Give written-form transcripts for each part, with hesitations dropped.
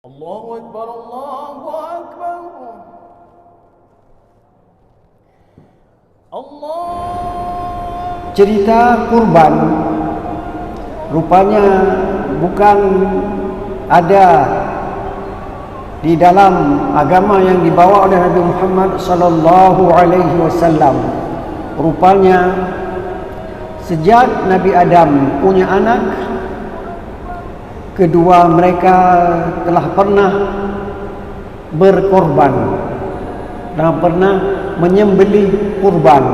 Allahu Akbar, Allahu Akbar. Allah. Cerita kurban rupanya bukan ada di dalam agama yang dibawa oleh Nabi Muhammad sallallahu alaihi wasallam. Rupanya sejak Nabi Adam punya anak, kedua mereka telah pernah berkorban dan pernah menyembelih kurban.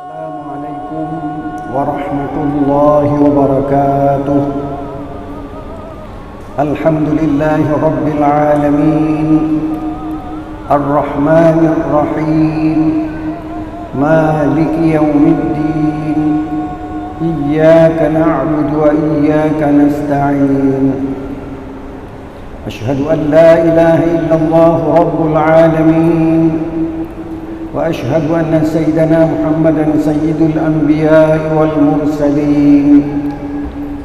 Assalamualaikum warahmatullahi wabarakatuh. Alhamdulillahi rabbil alamin, ar-rahmanir rahim, maliki yaumiddin, iyyaka na'budu wa iyyaka nasta'in. Asyhadu an la ilaha illallah rabbul alamin wa asyhadu anna sayyidana Muhammadan sayyidul anbiya'i wal mursalin.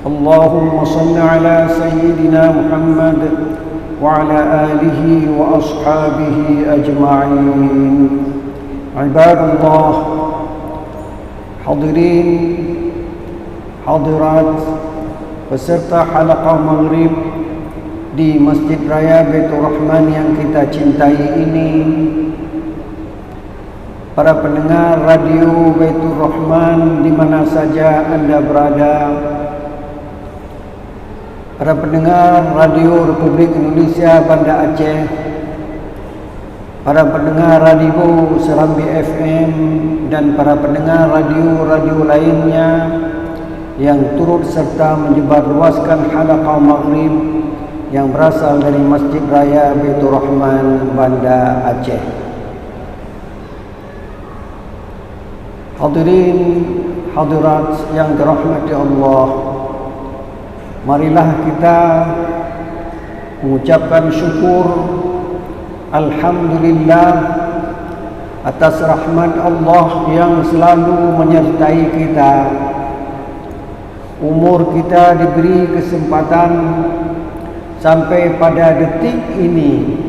Allahumma salli ala sayyidina Muhammad wa ala alihi wa ashabihi ajma'in. Ibadallah, hadirin hadirat peserta halaqah maghrib di Masjid Raya Baitur Rahman yang kita cintai ini, para pendengar radio Baitur Rahman di mana saja Anda berada, para pendengar radio Republik Indonesia Banda Aceh, para pendengar radio Serambi FM, dan para pendengar radio-radio lainnya yang turut serta menyebarluaskan halaqah maghrib yang berasal dari Masjid Raya Baitur Rahman Banda Aceh. Hadirin hadirat yang dirahmati Allah, marilah kita mengucapkan syukur alhamdulillah atas rahmat Allah yang selalu menyertai kita. Umur kita diberi kesempatan sampai pada detik ini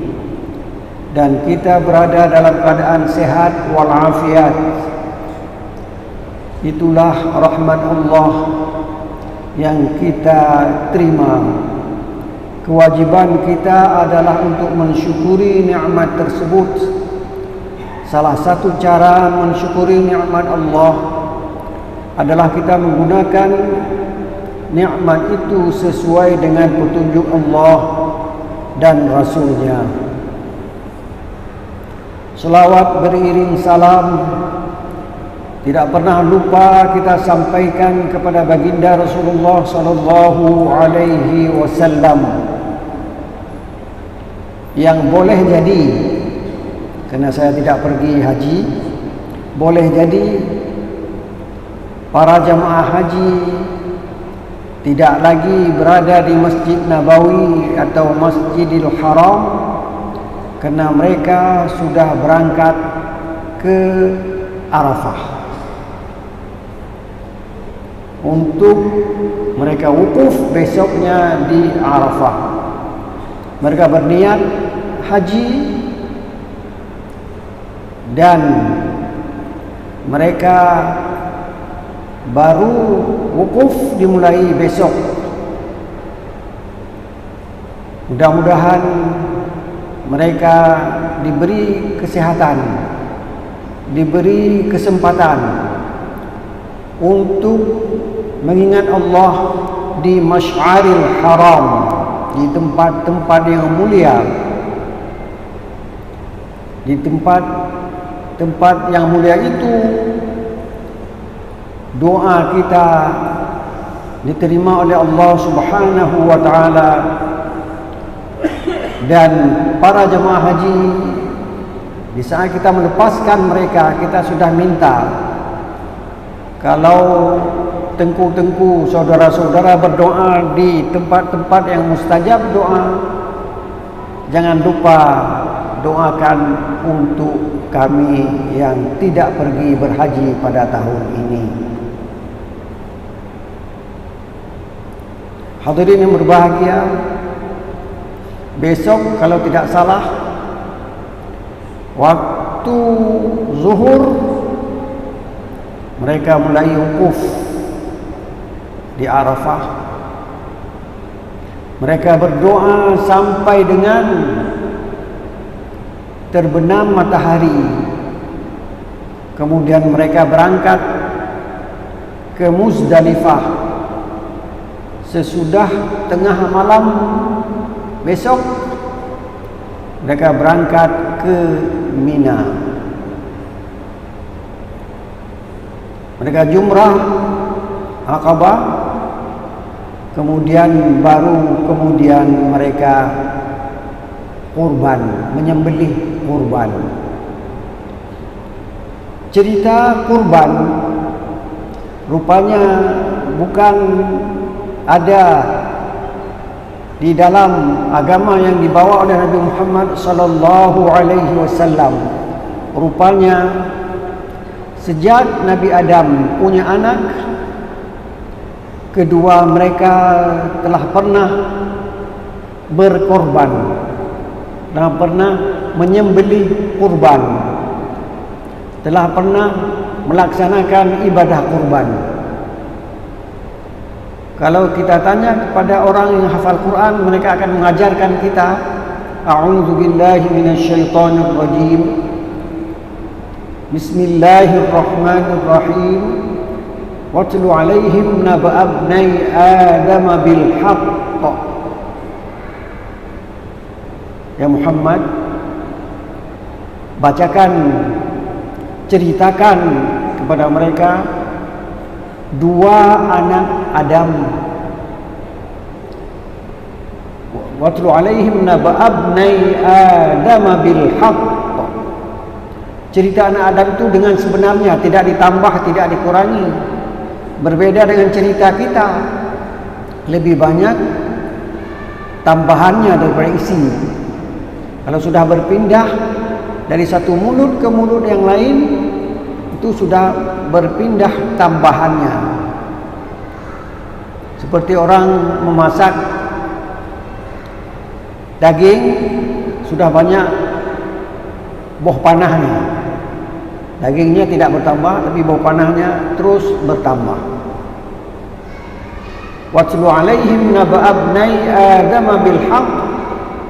dan kita berada dalam keadaan sehat walafiat. Itulah rahmat Allah yang kita terima. Kewajiban kita adalah untuk mensyukuri nikmat tersebut. Salah satu cara mensyukuri nikmat Allah adalah kita menggunakan nikmat itu sesuai dengan petunjuk Allah dan Rasulnya. Selawat beriring salam tidak pernah lupa kita sampaikan kepada baginda Rasulullah sallallahu alaihi wasallam, yang boleh jadi, karena saya tidak pergi haji, boleh jadi para jamaah haji tidak lagi berada di Masjid Nabawi atau Masjidil Haram kerana mereka sudah berangkat ke Arafah untuk mereka wukuf besoknya di Arafah. Mereka berniat haji dan mereka baru wukuf dimulai besok. Mudah-mudahan mereka diberi kesehatan, diberi kesempatan untuk mengingat Allah di Masy'aril Haram, di tempat-tempat yang mulia, di tempat yang mulia itu. Doa kita diterima oleh Allah Subhanahu wa taala, dan para jemaah haji di saat kita melepaskan mereka, kita sudah minta kalau tengku-tengku saudara-saudara berdoa di tempat-tempat yang mustajab doa, jangan lupa doakan untuk kami yang tidak pergi berhaji pada tahun ini. Hadirin yang berbahagia, besok kalau tidak salah waktu zuhur mereka mulai wukuf di Arafah. Mereka berdoa sampai dengan terbenam matahari. Kemudian mereka berangkat ke Muzdalifah. Sesudah tengah malam besok mereka berangkat ke Mina. Mereka jumrah Aqabah, kemudian mereka kurban, menyembelih kurban. Cerita kurban rupanya bukan ada di dalam agama yang dibawa oleh Nabi Muhammad sallallahu alaihi wasallam. Rupanya sejak Nabi Adam punya anak, kedua mereka telah pernah berkorban, telah pernah menyembelih kurban, telah pernah melaksanakan ibadah kurban. Kalau kita tanya kepada orang yang hafal Quran, mereka akan mengajarkan kita, a'udzubillahi minasyaitonir rajim, bismillahirrahmanirrahim, watlu alaihim naba'a ibnai adam bil haqq. Ya Muhammad, bacakan, ceritakan kepada mereka dua anak Adam. Watlu alaihim naba'a ibnai adam bil haqq. Cerita anak Adam itu dengan sebenarnya, tidak ditambah, tidak dikurangi. Berbeda dengan cerita kita, lebih banyak tambahannya daripada isi. Kalau sudah berpindah dari satu mulut ke mulut yang lain, itu sudah berpindah tambahannya. Seperti orang memasak daging, sudah banyak buah panahnya. Dagingnya tidak bertambah, tapi buah panahnya terus bertambah. Watlu alaihim naba'a ibnai adam bil haqq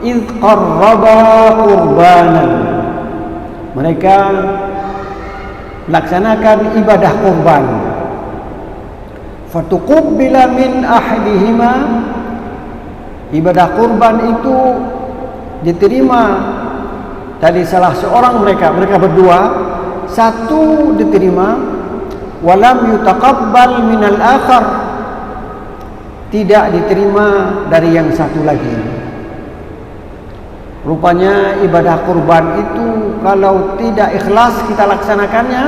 idh qarraba qurbanan. Mereka melaksanakan ibadah kurban. Fatuqubbila min ahadihima. Ibadah kurban itu diterima dari salah seorang mereka berdua. Satu diterima, walam yutaqabbal minal akhar, tidak diterima dari yang satu lagi. Rupanya ibadah kurban itu kalau tidak ikhlas kita laksanakannya,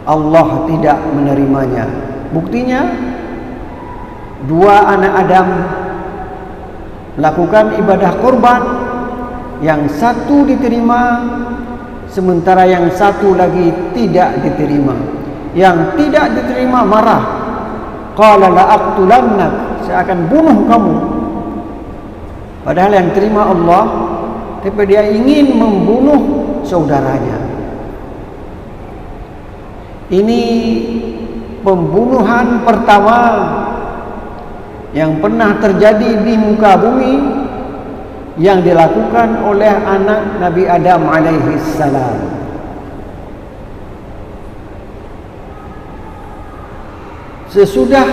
Allah tidak menerimanya. Buktinya dua anak Adam melakukan ibadah kurban, yang satu diterima sementara yang satu lagi tidak diterima. Yang tidak diterima marah, qala la aqtulannak, saya akan bunuh kamu. Padahal yang terima Allah, tapi dia ingin membunuh saudaranya. Ini pembunuhan pertama yang pernah terjadi di muka bumi, yang dilakukan oleh anak Nabi Adam alaihi salam. Sesudah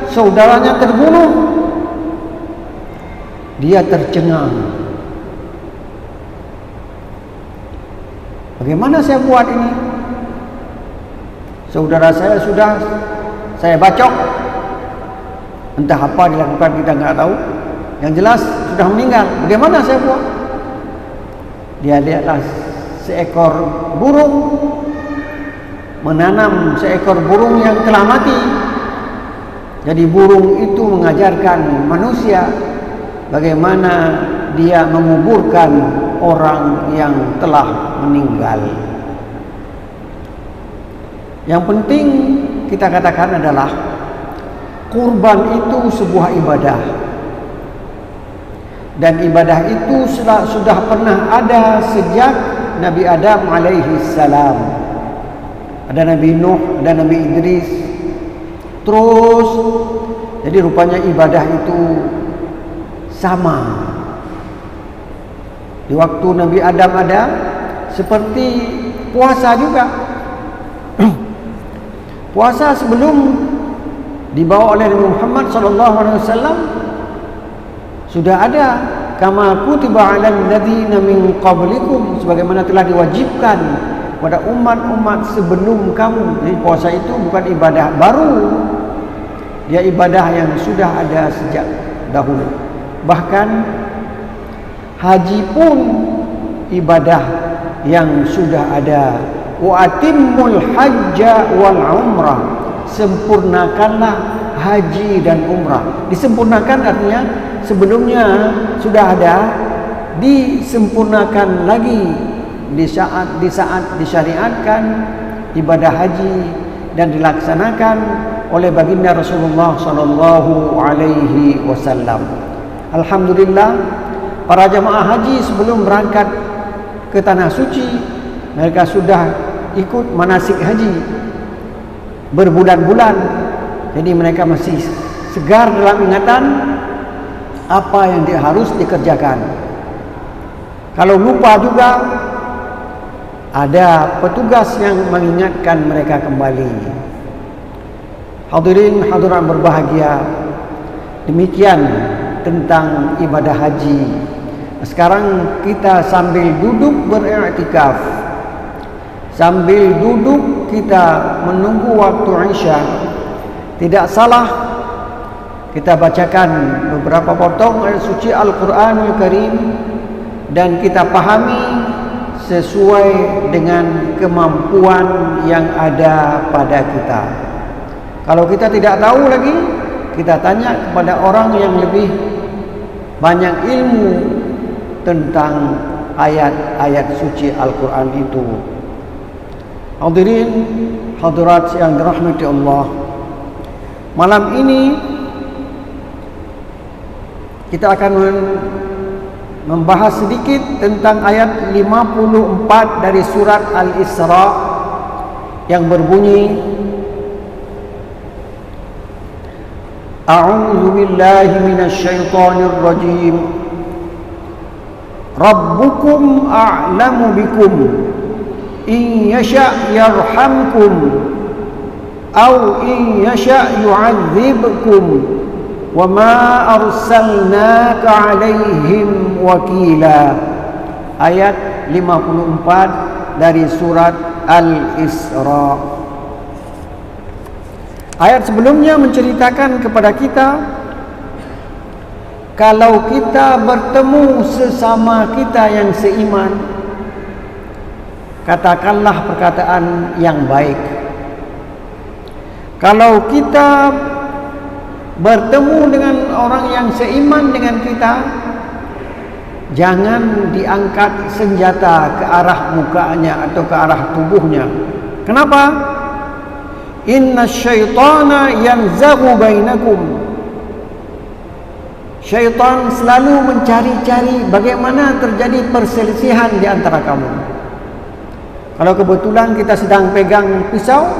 saudaranya terbunuh, dia tercengang. Bagaimana saya buat ini? Saudara saya sudah saya bacok, entah apa dilakukan kita nggak tahu. Yang jelas sudah meninggal. Bagaimana saya buat? Dia lihatlah seekor burung, menanam seekor burung yang telah mati. Jadi burung itu mengajarkan manusia bagaimana dia menguburkan orang yang telah meninggal. Yang penting kita katakan adalah kurban itu sebuah ibadah, dan ibadah itu sudah pernah ada sejak Nabi Adam alaihi salam. Ada Nabi Nuh, ada Nabi Idris. Terus jadi rupanya ibadah itu sama di waktu Nabi Adam ada, seperti puasa juga. Puasa sebelum dibawa oleh Nabi Muhammad SAW sudah ada, kama kutiba 'alal ladzina min qablikum, sebagaimana telah diwajibkan pada umat-umat sebelum kamu. Jadi puasa itu bukan ibadah baru, dia ibadah yang sudah ada sejak dahulu. Bahkan haji pun ibadah yang sudah ada. Wa atimmul hajja wal umrah, sempurnakanlah haji dan umrah. Disempurnakan artinya sebelumnya sudah ada, disempurnakan lagi di saat disyariatkan ibadah haji dan dilaksanakan oleh baginda Rasulullah sallallahu alaihi wasallam. Alhamdulillah, para jamaah haji sebelum berangkat ke tanah suci, mereka sudah ikut manasik haji berbulan-bulan. Jadi mereka masih segar dalam ingatan apa yang harus dikerjakan. Kalau lupa juga, ada petugas yang mengingatkan mereka kembali. Hadirin hadirat berbahagia, demikian tentang ibadah haji. Sekarang kita sambil duduk beriktikaf, sambil duduk kita menunggu waktu Isya, tidak salah kita bacakan beberapa potong ayat suci Al-Quranul Karim dan kita pahami sesuai dengan kemampuan yang ada pada kita. Kalau kita tidak tahu lagi, kita tanya kepada orang yang lebih banyak ilmu tentang ayat-ayat suci Al-Quran itu. Hadirin hadirat yang dirahmati Allah, malam ini kita akan membahas sedikit tentang ayat 54 dari surat Al-Isra yang berbunyi, A'udzu billahi minasy syaithanir rajim. Rabbukum a'lamu bikum in yasha' yarhamkum aw in yasha' yu'adzibkum wa ma arsalnaka 'alaihim wakila. Ayat 54 dari surat Al-Isra. Ayat sebelumnya menceritakan kepada kita, kalau kita bertemu sesama kita yang seiman, katakanlah perkataan yang baik. Kalau kita bertemu dengan orang yang seiman dengan kita, jangan diangkat senjata ke arah mukanya atau ke arah tubuhnya. Kenapa? Inna syaitana yanzaghu bainakum. Syaitan selalu mencari-cari bagaimana terjadi perselisihan di antara kamu. Kalau kebetulan kita sedang pegang pisau,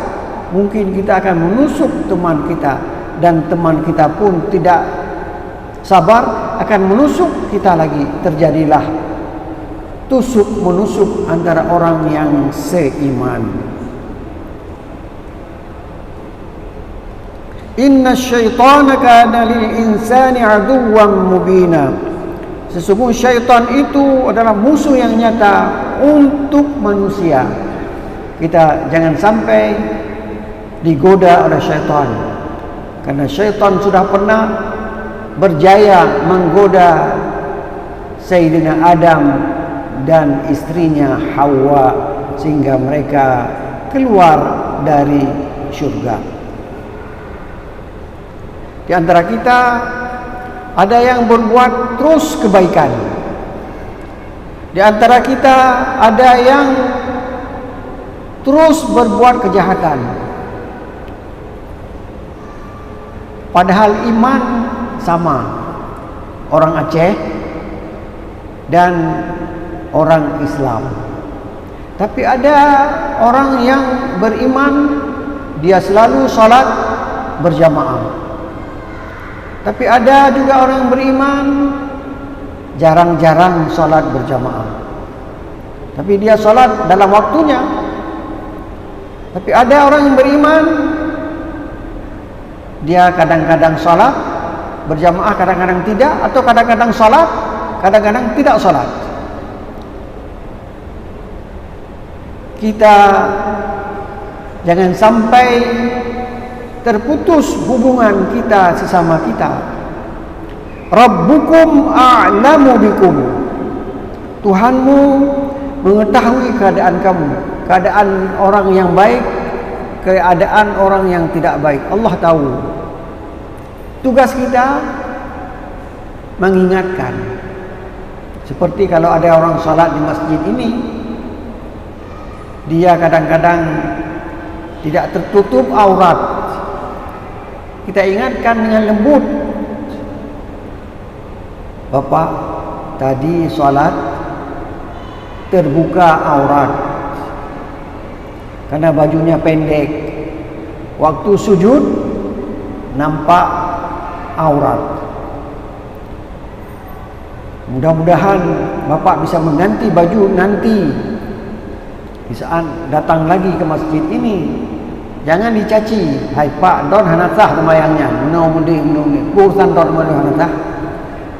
mungkin kita akan menusuk teman kita, dan teman kita pun tidak sabar akan menusuk kita lagi. Terjadilah tusuk menusuk antara orang yang seiman. Inna syaitana kana lil insani aduwwan mubina. Sesungguhnya syaitan itu adalah musuh yang nyata untuk manusia. Kita jangan sampai digoda oleh syaitan, karena syaitan sudah pernah berjaya menggoda Sayyidina Adam dan istrinya Hawa sehingga mereka keluar dari syurga. Di antara kita ada yang berbuat terus kebaikan. Di antara kita ada yang terus berbuat kejahatan. Padahal iman sama, orang Aceh dan orang Islam. Tapi ada orang yang beriman, dia selalu salat berjamaah. Tapi ada juga orang yang beriman, jarang-jarang salat berjamaah. Tapi dia salat dalam waktunya. Tapi ada orang yang beriman, dia kadang-kadang salat berjamaah, kadang-kadang tidak, atau kadang-kadang salat, kadang-kadang tidak salat. Kita jangan sampai terputus hubungan kita sesama kita. Rabbukum a'lamu bikum. Tuhanmu mengetahui keadaan kamu, keadaan orang yang baik, keadaan orang yang tidak baik. Allah tahu. Tugas kita mengingatkan. Seperti kalau ada orang salat di masjid ini, dia kadang-kadang tidak tertutup aurat. Kita ingatkan dengan lembut, Bapak tadi salat terbuka aurat karena bajunya pendek. Waktu sujud nampak aurat. Mudah-mudahan Bapak bisa mengganti baju nanti di saat datang lagi ke masjid ini. Jangan dicaci, hai Pak, don hanatah temayangnya, menau-mending, urusan don hanatah,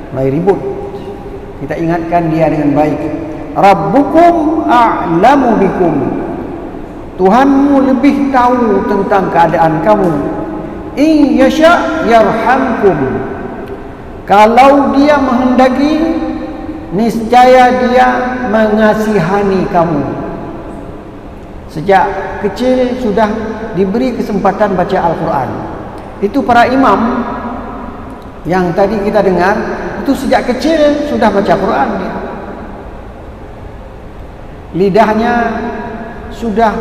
mulai ribut. Kita ingatkan dia dengan baik. Rabbukum a'lamu bikum. Tuhanmu lebih tahu tentang keadaan kamu. In yasha' yarhamkum. Kalau dia menghendaki, niscaya dia mengasihani kamu. Sejak kecil sudah diberi kesempatan baca Al-Quran. Itu para imam yang tadi kita dengar, itu sejak kecil sudah baca Quran dia. Lidahnya sudah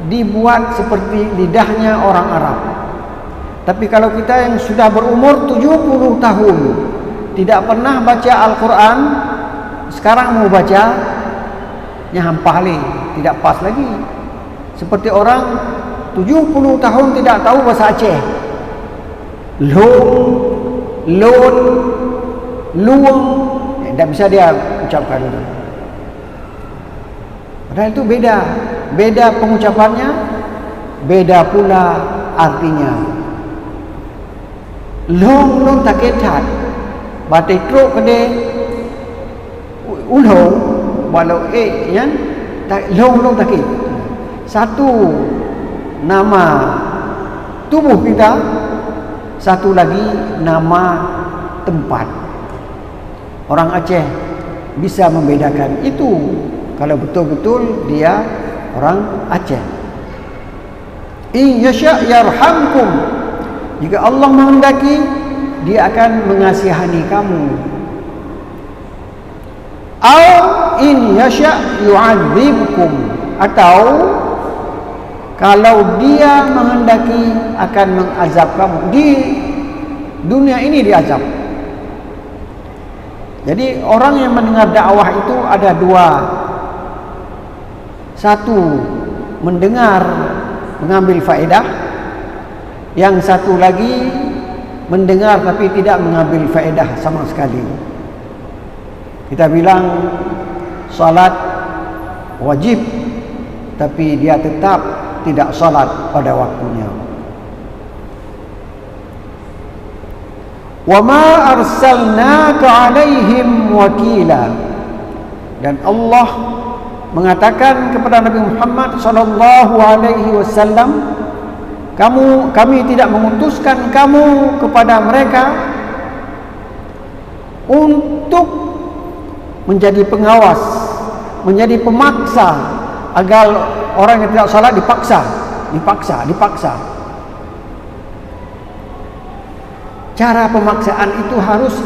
dibuat seperti lidahnya orang Arab. Tapi kalau kita yang sudah berumur 70 tahun tidak pernah baca Al-Quran, sekarang mau baca nyampahli, tidak pas lagi. Seperti orang 70 tahun tidak tahu bahasa Aceh. Long, lon, luang, tidak bisa dia ucapkan itu. Padahal itu beda. Beda pengucapannya, beda pula artinya. Long tak ketat. Batik truk kede ulong walau ya long tak ketat. Satu nama tubuh kita, satu lagi nama tempat. Orang Aceh bisa membedakan itu kalau betul-betul dia orang Aceh. In yasha' yarhamkum. Jika Allah menghendaki, dia akan mengasihani kamu. Au in yasha' yu'adzibkum. Atau kalau dia menghendaki akan mengazab kamu. Di dunia ini diazab. Jadi orang yang mendengar dakwah itu ada dua. Satu, mendengar mengambil faedah. Yang satu lagi mendengar tapi tidak mengambil faedah sama sekali. Kita bilang salat wajib, tapi dia tetap tidak salat pada waktunya. Wa ma arsalnaka 'alaihim wakila. Dan Allah mengatakan kepada Nabi Muhammad sallallahu alaihi wasallam, kami tidak mengutuskan kamu kepada mereka untuk menjadi pengawas, menjadi pemaksa agar orang yang tidak salat dipaksa. Cara pemaksaan itu harus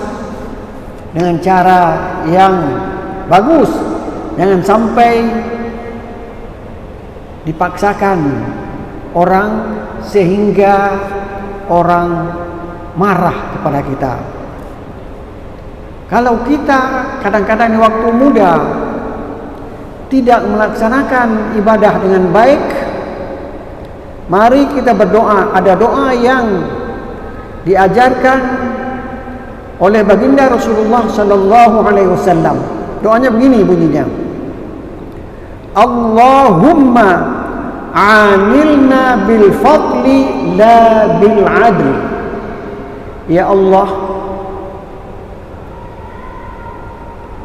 dengan cara yang bagus. Jangan sampai dipaksakan orang sehingga orang marah kepada kita. Kalau kita kadang-kadang di waktu muda tidak melaksanakan ibadah dengan baik, mari kita berdoa. Ada doa yang diajarkan oleh baginda Rasulullah sallallahu alaihi wasallam. Doanya begini bunyinya. Allahumma amilna bil fadli la bil adl. Ya Allah,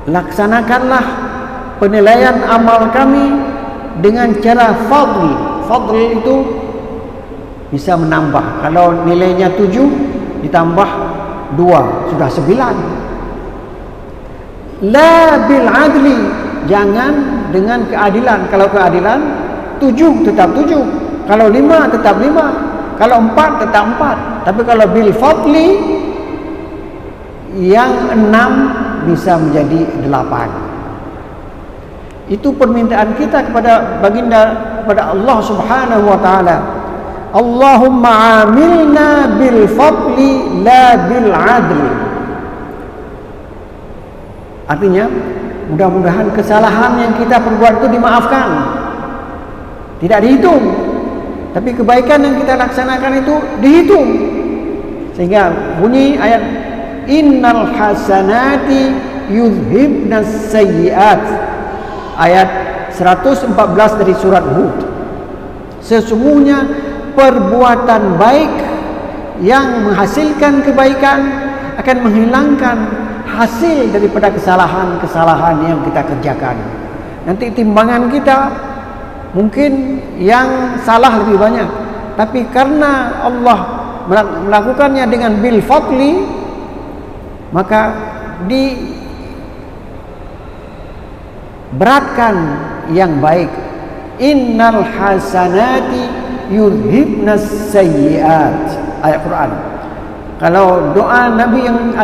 laksanakanlah penilaian amal kami dengan cara fadl. Fadl itu bisa menambah. Kalau nilainya 7 ditambah 2 sudah 9. La bil adli, jangan dengan keadilan. Kalau keadilan 7 tetap 7, kalau 5 tetap 5, kalau 4 tetap 4. Tapi kalau bil fadli, yang 6 bisa menjadi 8. Itu permintaan kita kepada baginda, kepada Allah Subhanahu wa taala. Allahumma amilna bil fadli la bil adli. Artinya, mudah-mudahan kesalahan yang kita perbuat itu dimaafkan, tidak dihitung. Tapi kebaikan yang kita laksanakan itu dihitung. Sehingga bunyi ayat, innal hasanati yudhibnas sayyiat, ayat 114 dari surat Hud. Sesungguhnya perbuatan baik yang menghasilkan kebaikan akan menghilangkan hasil daripada kesalahan-kesalahan yang kita kerjakan. Nanti timbangan kita mungkin yang salah lebih banyak, tapi karena Allah melakukannya dengan bil fadli, maka diberatkan yang baik. Innal hasanati yudhibnas sayyiat, ayat Quran. Kalau doa Nabi yang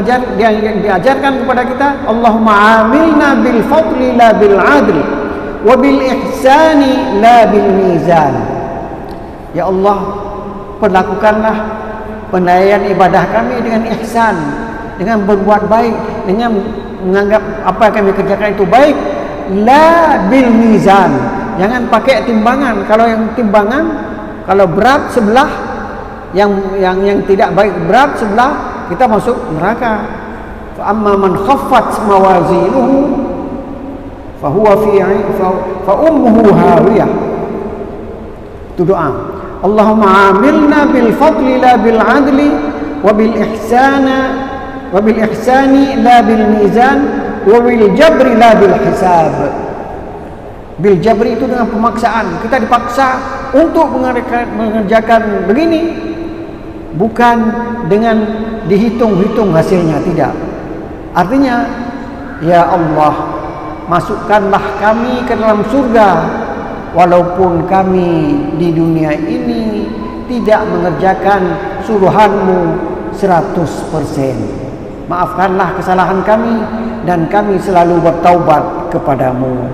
diajarkan kepada kita, Allahumma amilna bil fadli la bil adli wa bil ihsani la bil mizan. Ya Allah, perlakukanlah penilaian ibadah kami dengan ihsan, dengan berbuat baik, dengan menganggap apa yang kami kerjakan itu baik. La bil mizan, jangan pakai timbangan. Kalau yang timbangan, kalau berat sebelah, yang tidak baik berat sebelah, kita masuk neraka. Fa amma man khaffat mawazinuhu fa huwa fa ummuhu hawiyah. Itu doa. Allahumma amilna bil fadli la bil adli wa bil ihsani la bil mizan wa bil jabri la bil hisab. Bil jabri itu dengan pemaksaan. Kita dipaksa untuk mengerjakan begini, bukan dengan dihitung-hitung hasilnya, tidak. Artinya, ya Allah, masukkanlah kami ke dalam surga walaupun kami di dunia ini tidak mengerjakan suruhan-Mu 100%. Maafkanlah kesalahan kami dan kami selalu bertaubat kepadamu.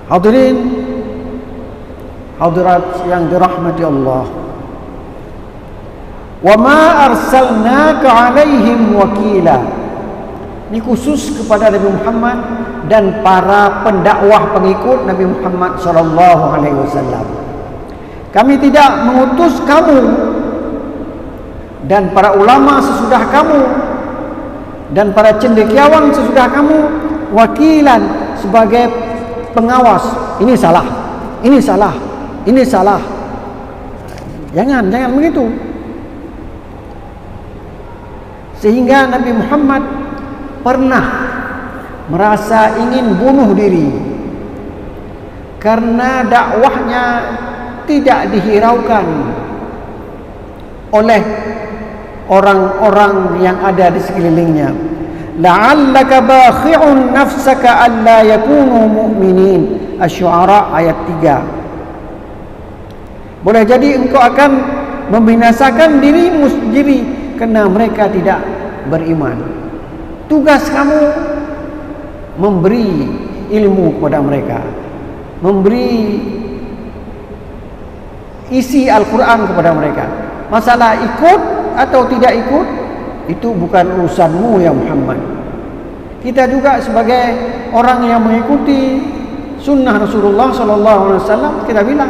Hadirin hadirat yang dirahmati Allah, wa ma arsalnaka alaihim wakila. Ini khusus kepada Nabi Muhammad dan para pendakwah pengikut Nabi Muhammad sallallahu alaihi wasallam. Kami tidak mengutus kamu dan para ulama sesudah kamu dan para cendekiawan sesudah kamu wakilan, sebagai pengawas. Ini salah, ini salah, ini salah. Jangan begitu. Sehingga Nabi Muhammad pernah merasa ingin bunuh diri karena dakwahnya tidak dihiraukan oleh orang-orang yang ada di sekelilingnya. La'allaka bakhi'un nafsaka alla yakunu mu'minin. Asy-Syu'ara ayat 3. Boleh jadi engkau akan membinasakan dirimu sendiri kerana mereka tidak beriman. Tugas kamu memberi ilmu kepada mereka, memberi isi Al-Quran kepada mereka. Masalah ikut atau tidak ikut, itu bukan urusanmu ya Muhammad. Kita juga sebagai orang yang mengikuti sunnah Rasulullah SAW, kita bilang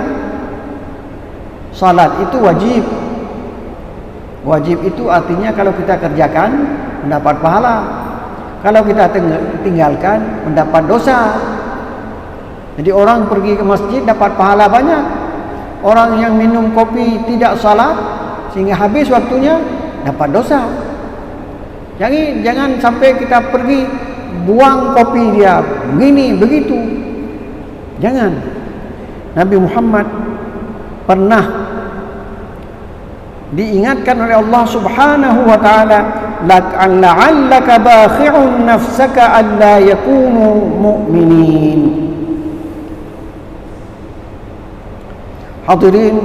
salat itu wajib. Wajib itu artinya kalau kita kerjakan mendapat pahala, kalau kita tinggalkan mendapat dosa. Jadi orang pergi ke masjid dapat pahala banyak. Orang yang minum kopi tidak salat sehingga habis waktunya dapat dosa. Jadi jangan sampai kita pergi buang kopi dia begini begitu. Jangan. Nabi Muhammad pernah diingatkan oleh Allah Subhanahu wa taala, la'allaka bakhi'un nafsaka alla yakunu mu'minin. Hadirin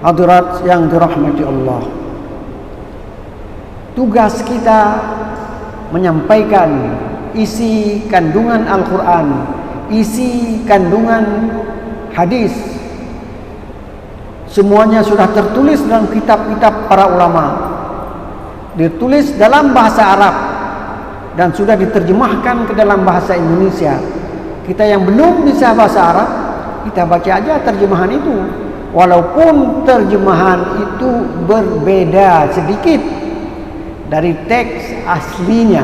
hadirat yang dirahmati Allah, tugas kita menyampaikan isi kandungan Al-Quran, isi kandungan hadis. Semuanya sudah tertulis dalam kitab-kitab para ulama, ditulis dalam bahasa Arab dan sudah diterjemahkan ke dalam bahasa Indonesia. Kita yang belum bisa bahasa Arab, kita baca aja terjemahan itu, walaupun terjemahan itu berbeda sedikit dari teks aslinya.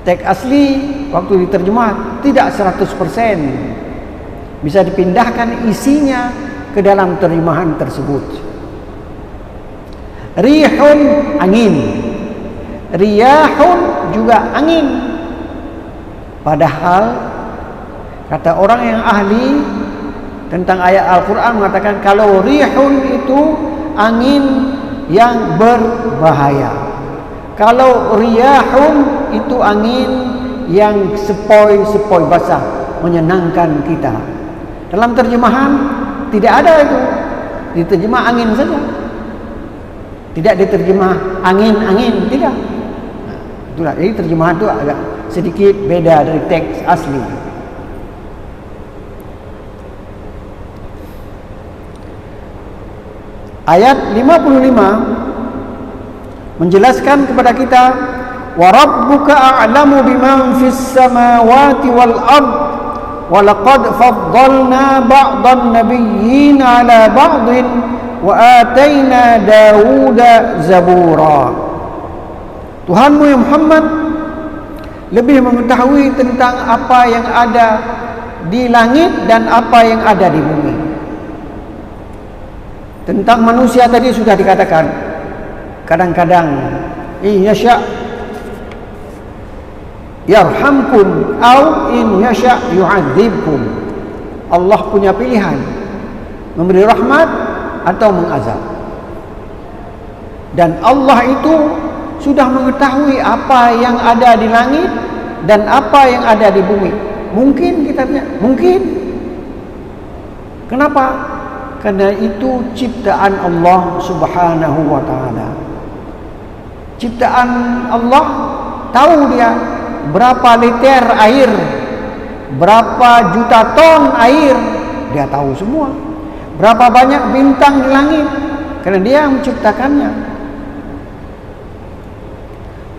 Teks asli waktu diterjemah tidak 100%, bisa dipindahkan isinya ke dalam terjemahan tersebut. Rihun, angin. Riyahun juga angin. Padahal kata orang yang ahli tentang ayat Al-Quran mengatakan kalau rihun itu angin yang berbahaya, kalau riyahun itu angin yang sepoi-sepoi basah, menyenangkan kita. Dalam terjemahan tidak ada itu, diterjemah angin saja, tidak diterjemah angin-angin, tidak. Itulah, jadi terjemahan itu agak sedikit beda dari teks asli. Ayat 55 menjelaskan kepada kita, wa rabbuka a'lamu biman fis samawati wal ard wa laqad faddalna ba'dhan nabiyyin 'ala ba'dhin wa atayna Dawuda zabura. Tuhanmu ya Muhammad lebih mengetahui tentang apa yang ada di langit dan apa yang ada di bumi. Tentang manusia tadi sudah dikatakan, kadang-kadang in yasha yarhamkum au in yasha yu'adzibkum. Allah punya pilihan, memberi rahmat atau mengazab. Dan Allah itu sudah mengetahui apa yang ada di langit dan apa yang ada di bumi. Mungkin kita tanya, mungkin. Kenapa? Karena itu ciptaan Allah Subhanahu wa ta'ala. Ciptaan Allah, tahu dia berapa liter air, berapa juta ton air, dia tahu semua. Berapa banyak bintang di langit, karena dia yang menciptakannya.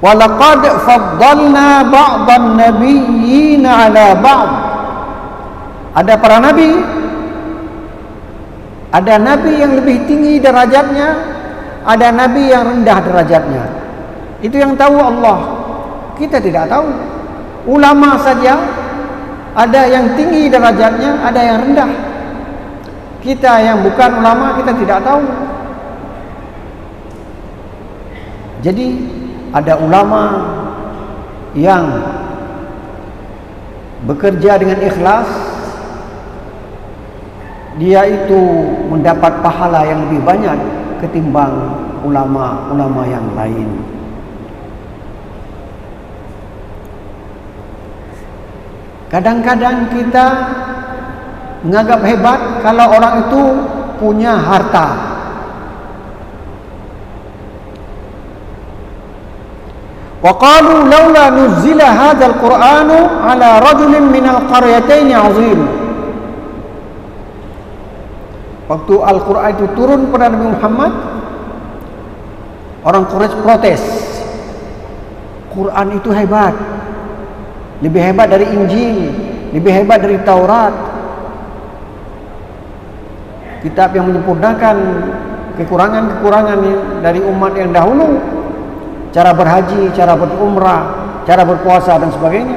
Walaqad faddalna ba'dhan nabiyyin 'ala ba'd. Ada para nabi, ada nabi yang lebih tinggi derajatnya, ada nabi yang rendah derajatnya. Itu yang tahu Allah. Kita tidak tahu. Ulama saja ada yang tinggi derajatnya, ada yang rendah. Kita yang bukan ulama, kita tidak tahu. Jadi ada ulama yang bekerja dengan ikhlas, dia itu mendapat pahala yang lebih banyak ketimbang ulama-ulama yang lain. Kadang-kadang kita menganggap hebat kalau orang itu punya harta. Wa qalu laula nuzila hadzal qur'anu ala rajulin minal qaryatayn 'azim. Waktu Al-Quran itu turun pada Nabi Muhammad, orang Quraisy protes. Quran itu hebat, lebih hebat dari Injil, lebih hebat dari Taurat, kitab yang menyempurnakan kekurangan-kekurangan dari umat yang dahulu, cara berhaji, cara berumrah, cara berpuasa dan sebagainya.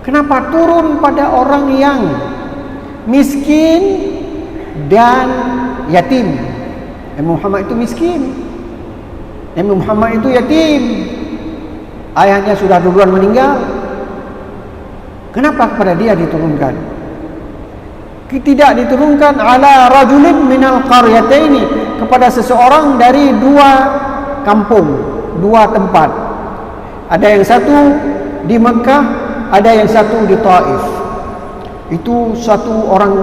Kenapa turun pada orang yang miskin dan yatim? Nabi Muhammad itu miskin, Nabi Muhammad itu yatim, ayahnya sudah duluan meninggal. Kenapa kepada dia diturunkan? Tidak diturunkan ala rajulin minal qaryataini, kepada seseorang dari dua kampung, dua tempat. Ada yang satu di Mekah, ada yang satu di Taif. Itu satu orang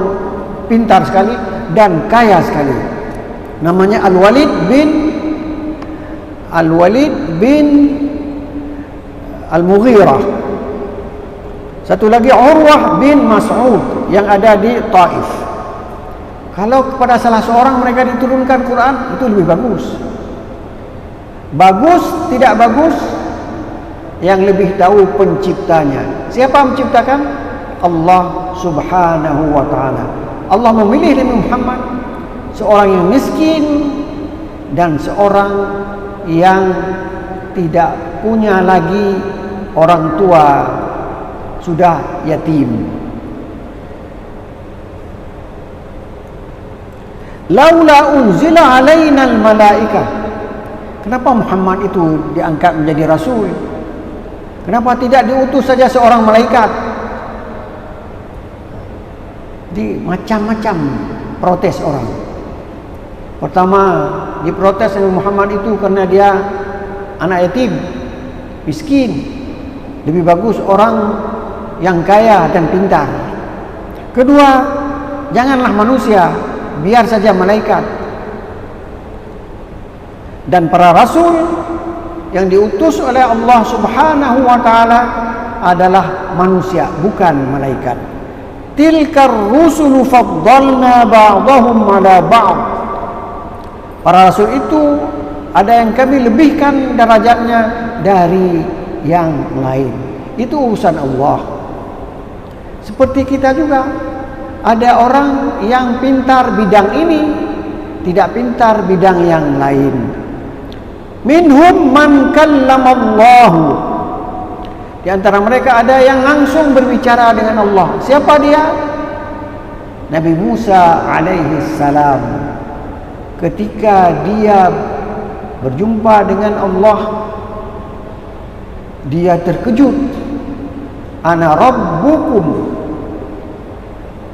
pintar sekali dan kaya sekali. Namanya Al-Walid bin Al-Mughirah. Satu lagi Urwah bin Mas'ud yang ada di Taif. Kalau kepada salah seorang mereka diturunkan Quran, itu lebih bagus. Bagus, tidak bagus, yang lebih tahu penciptanya. Siapa menciptakan? Allah Subhanahu wa ta'ala. Allah memilih Nabi Muhammad, seorang yang miskin dan seorang yang tidak punya lagi orang tua, sudah yatim. Laula unzila alaina al-malaikah. Kenapa Muhammad itu diangkat menjadi rasul? Kenapa tidak diutus saja seorang malaikat? Di macam-macam protes orang. Pertama, diprotes Nabi Muhammad itu karena dia anak yatim, miskin. Lebih bagus orang yang kaya dan pintar. Kedua, janganlah manusia, biar saja malaikat. Dan para rasul yang diutus oleh Allah Subhanahu wa ta'ala adalah manusia, bukan malaikat. Tilkar rusulu faddalna ba'dahum ala ba'd. Para rasul itu ada yang kami lebihkan derajatnya dari yang lain. Itu urusan Allah. Seperti kita juga, ada orang yang pintar bidang ini, tidak pintar bidang yang lain. Minhum man kallamallahu. Di antara mereka ada yang langsung berbicara dengan Allah. Siapa dia? Nabi Musa alaihi salam. Ketika dia berjumpa dengan Allah, dia terkejut. Ana rabbukum,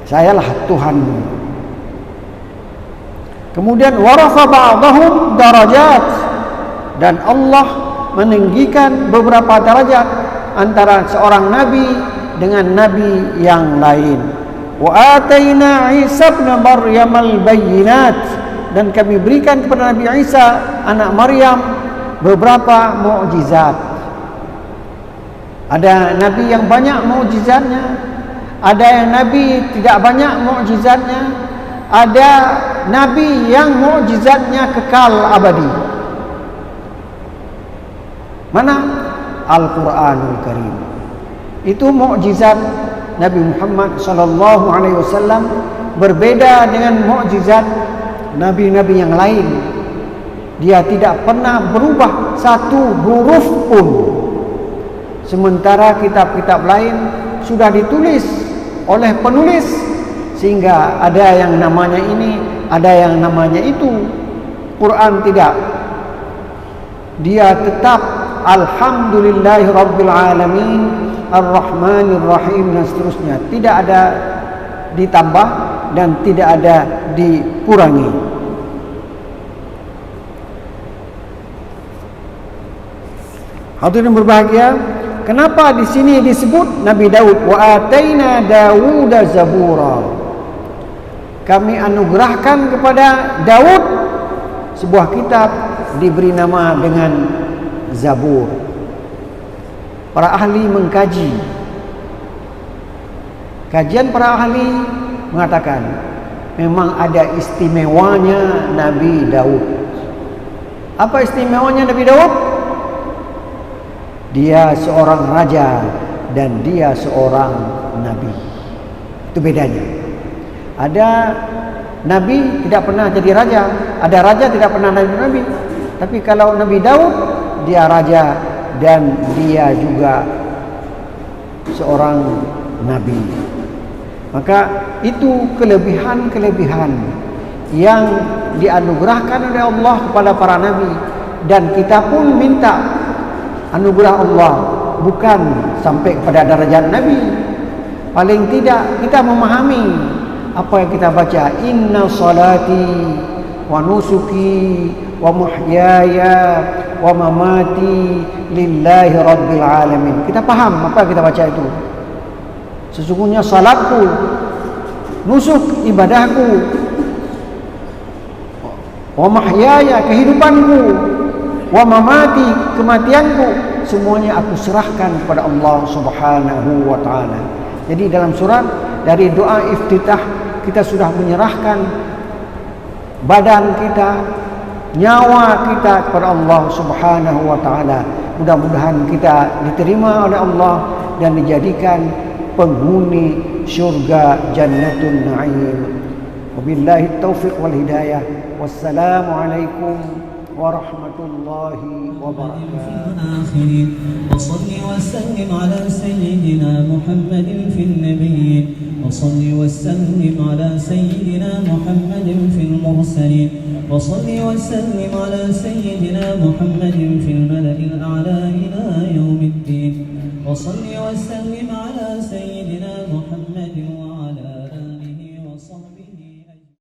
sayalah Tuhanmu. Kemudian warafa ba'dahum darajat, dan Allah meninggikan beberapa derajat antara seorang nabi dengan nabi yang lain. Wa ataina Isa ibn Maryam al-bayyinat, dan kami berikan kepada Nabi Isa anak Maryam beberapa mukjizat. Ada nabi yang banyak mukjizatnya, ada yang nabi tidak banyak mukjizatnya, ada nabi yang mukjizatnya kekal abadi. Mana? Al-Quranul Karim. Itu mukjizat Nabi Muhammad sallallahu alaihi wasallam, berbeda dengan mukjizat nabi-nabi yang lain. Dia tidak pernah berubah satu huruf pun. Sementara kitab-kitab lain sudah ditulis oleh penulis, sehingga ada yang namanya ini, ada yang namanya itu. Quran tidak. Dia tetap Alhamdulillahi Rabbil Alamin, Ar-Rahmanir Rahim, dan seterusnya. Tidak ada ditambah dan tidak ada dikurangi. Hadirin berbahagia, kenapa di sini disebut Nabi Daud? Wa ataina Dawuda zabura. Kami anugerahkan kepada Daud sebuah kitab, diberi nama dengan Zabur. Para ahli mengkaji. Kajian para ahli mengatakan memang ada istimewanya Nabi Daud. Apa istimewanya Nabi Daud? Dia seorang raja dan dia seorang nabi. Itu bedanya. Ada nabi tidak pernah jadi raja, ada raja tidak pernah jadi nabi. Tapi kalau Nabi Daud, dia raja dan dia juga seorang nabi. Maka itu kelebihan-kelebihan yang dianugerahkan oleh Allah kepada para nabi, dan kita pun minta anugerah Allah bukan sampai kepada darjat nabi. Paling tidak kita memahami apa yang kita baca, inna salati wa nusuki wa muhyaya wa mamati lillahi rabbil alamin. Kita paham apa yang kita baca itu. Sesungguhnya salatku, nusuk ibadahku, wa mahyaya kehidupanku, wa mamati kematianku, semuanya aku serahkan kepada Allah Subhanahu wa taala. Jadi dalam surat dari doa iftitah kita sudah menyerahkan badan kita, nyawa kita kepada Allah Subhanahu wa taala. Mudah-mudahan kita diterima oleh Allah dan dijadikan penghuni syurga Jannatun Na'im. Wabillahi taufiq wal hidayah. Wassalamualaikum warahmatullahi wabarakatuh. وصل وسلم على سيدنا محمد في النبيين وصل وسلم على سيدنا محمد في المرسلين وصل وسلم على سيدنا محمد في الملأ الأعلى إلى يوم الدين وصل وسلم على سيدنا محمد